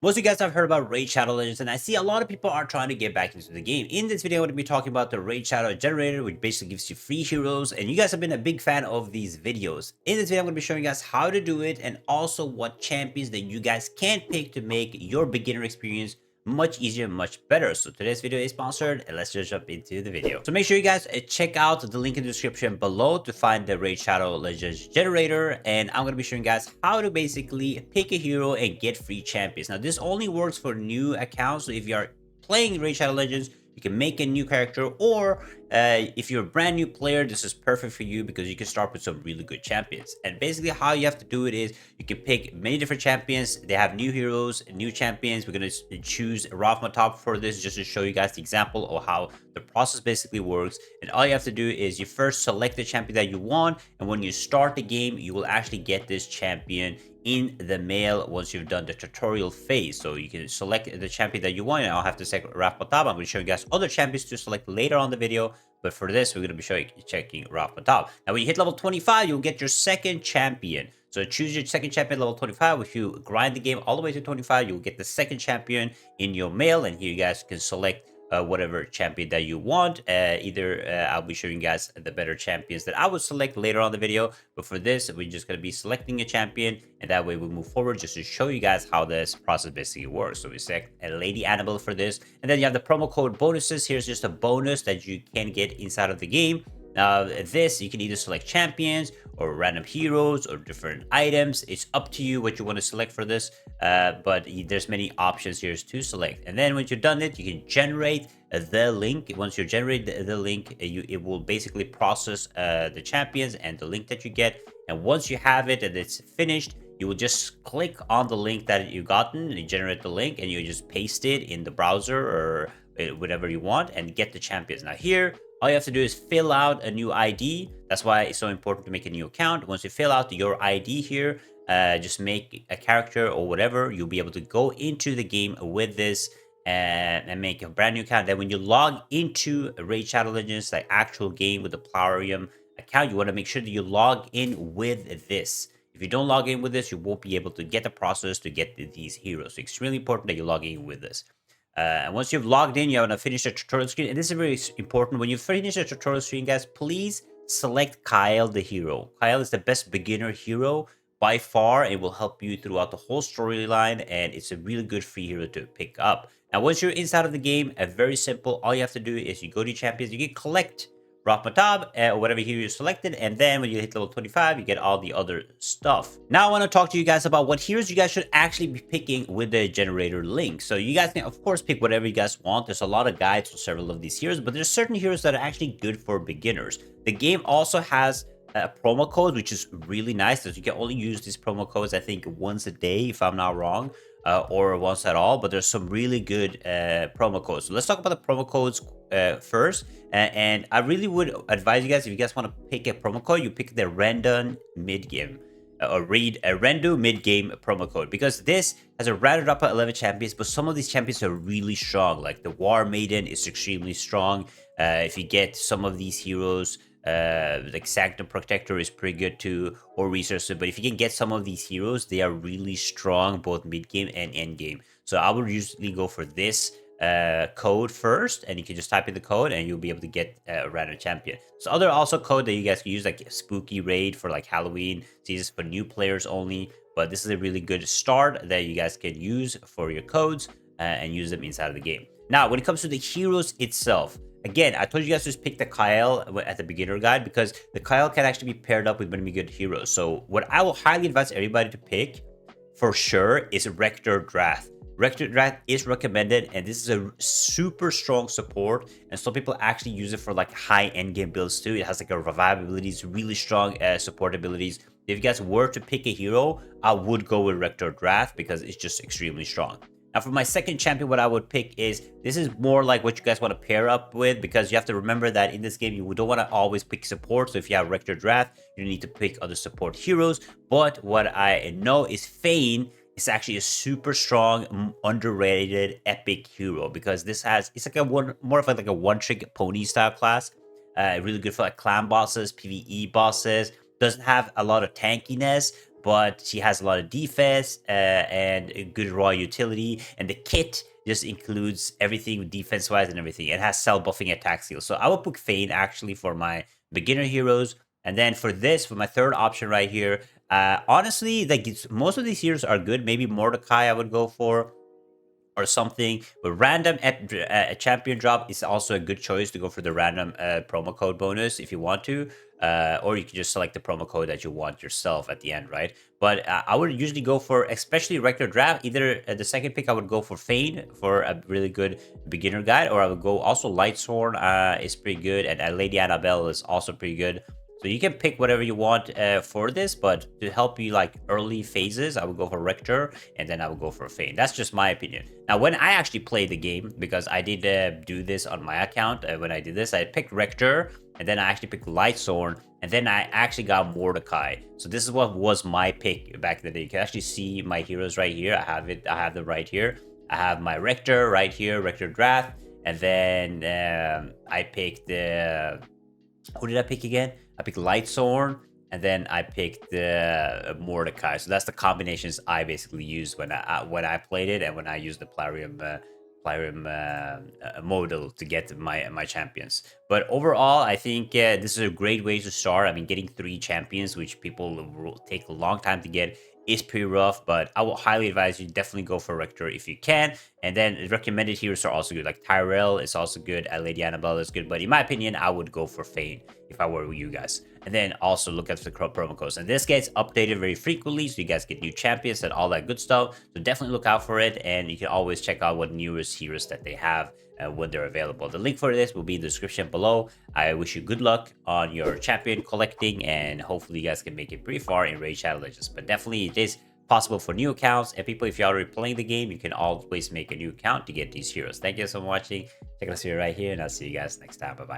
Most of you guys have heard about Raid Shadow Legends, and I see a lot of people are trying to get back into the game. In this video, I'm going to be talking about the Raid Shadow Generator, which basically gives you free heroes, and you guys have been a big fan of these videos. In this video, I'm going to be showing you guys how to do it, and also what champions that you guys can pick to make your beginner experience much easier, much better. So today's video is sponsored, and let's just jump into the video. So make sure you guys check out the link in the description below to find the Raid Shadow Legends generator, and I'm going to be showing you guys how to basically pick a hero and get free champions. Now this only works for new accounts, so if you are playing Raid Shadow Legends, you can make a new character, or if you're a brand new player, this is perfect for you because you can start with some really good champions. And basically how you have to do it is you can pick many different champions. They have new heroes, new champions. We're going to choose Rathmatop for this just to show you guys the example of how the process basically works. And all you have to do is you first select the champion that you want, and when you start the game, you will actually get this champion in the mail once you've done the tutorial phase. So you can select the champion that you want, and I'll have to select Rathmatop. I'm going to show you guys other champions to select later on the video, but for this we're going to be checking Rathmatop. Now when you hit level 25, you'll get your second champion. So choose your second champion level 25. If you grind the game all the way to 25, you'll get the second champion in your mail, and here you guys can select whatever champion that you want. I'll be showing you guys the better champions that I would select later on the video, but for this we're just going to be selecting a champion, and that way we move forward just to show you guys how this process basically works. So we select a Lady Annabelle for this, and then you have the promo code bonuses. Here's just a bonus that you can get inside of the game. Now this, you can either select champions or random heroes or different items. It's up to you what you want to select for this, but there's many options here to select. And then once you've done it, you can generate the link. Once you generate the link, it will basically process the champions and the link that you get. And once you have it and it's finished, you will just click on the link that you've gotten, and you generate the link, and you just paste it in the browser or whatever you want and get the champions. Now here, all you have to do is fill out a new ID. That's why it's so important to make a new account. Once you fill out your ID here, just make a character or whatever, you'll be able to go into the game with this and make a brand new account. Then when you log into Raid Shadow Legends, like actual game with the Plarium account, you want to make sure that you log in with this. If you don't log in with this, you won't be able to get the process to get these heroes. So it's extremely important that you log in with this. And once you've logged in, you want to finish the tutorial screen. And this is very important. When you finish the tutorial screen, guys, please select Kyle the hero. Kyle is the best beginner hero by far. It will help you throughout the whole storyline, and it's a really good free hero to pick up. Now, once you're inside of the game, very simple. All you have to do is you go to champions, you can collect Rathmatop or whatever hero you selected, and then when you hit level 25, you get all the other stuff. Now I want to talk to you guys about what heroes you guys should actually be picking with the generator link. So you guys can of course pick whatever you guys want. There's a lot of guides for several of these heroes, but there's certain heroes that are actually good for beginners. The game also has a promo code, which is really nice, that you can only use these promo codes I think once a day if I'm not wrong, or once at all. But there's some really good promo codes. So let's talk about the promo codes first. And I really would advise you guys, if you guys want to pick a promo code, you pick the random mid-game or read a random mid-game promo code, because this has a rounded up at 11 champions, but some of these champions are really strong. Like the War Maiden is extremely strong. If you get some of these heroes, like Sanctum Protector is pretty good too, or Resource. But if you can get some of these heroes, they are really strong both mid-game and end-game. So I would usually go for this code first, and you can just type in the code and you'll be able to get a random champion. So other also code that you guys can use, like Spooky Raid for like Halloween seasons for new players only, but this is a really good start that you guys can use for your codes and use them inside of the game. Now when it comes to the heroes itself, again, I told you guys to just pick the Kyle at the beginner guide, because the Kyle can actually be paired up with many good heroes. So what I will highly advise everybody to pick for sure is Rector Drath. Rector Drath is recommended, and this is a super strong support, and some people actually use it for like high endgame builds too. It has like a revive abilities, really strong support abilities. If you guys were to pick a hero, I would go with Rector Drath because it's just extremely strong. Now for my second champion, what I would pick is, this is more like what you guys want to pair up with, because you have to remember that in this game, you don't want to always pick support. So if you have Rector Drath, you need to pick other support heroes. But what I know is Fane is actually a super strong, underrated, epic hero, because this has, it's like a more of like a one-trick pony style class. Really good for like clan bosses, PvE bosses. Doesn't have a lot of tankiness, but she has a lot of defense and a good raw utility, and the kit just includes everything defense wise and everything. It has cell buffing attack skill. So I will pick Fane actually for my beginner heroes. And then for this, for my third option right here, honestly, like most of these heroes are good. Maybe Mordecai I would go for or something. But random champion drop is also a good choice to go for the random promo code bonus if you want to. Or you can just select the promo code that you want yourself at the end, right? But I would usually go for, especially regular draft, either the second pick I would go for Fane for a really good beginner guide, or I would go also Lightsworn is pretty good, and Lady Annabelle is also pretty good. So you can pick whatever you want for this, but to help you like early phases, I would go for Rector, and then I would go for Fane. That's just my opinion. Now, when I actually played the game, because I did do this on my account, when I did this, I picked Rector, and then I actually picked Lightsworn, and then I actually got Mordecai. So this is what was my pick back in the day. You can actually see my heroes right here. I have it. I have them right here. I have my Rector right here, Rector Draft, and then I picked the. Who did I pick again? I picked Lightsworn, and then I picked the Mordecai. So that's the combinations I basically used when I played it, and when I used the Plarium modal to get my champions. But overall, I think this is a great way to start. I mean, getting 3 champions, which people will take a long time to get, is pretty rough, but I will highly advise you definitely go for Rector if you can. And then recommended heroes are also good, like Tyrell is also good, Lady Annabelle is good, but in my opinion, I would go for Fane if I were you guys. And then also look at the promo codes, and this gets updated very frequently, so you guys get new champions and all that good stuff. So definitely look out for it, and you can always check out what newest heroes that they have when they're available. The link for this will be in the description below. I wish you good luck on your champion collecting, and hopefully you guys can make it pretty far in Raid Shadow Legends. But definitely it is possible for new accounts, and people, if you're already playing the game, you can always make a new account to get these heroes. Thank you so much for watching. Check out this video right here, and I'll see you guys next time. Bye bye.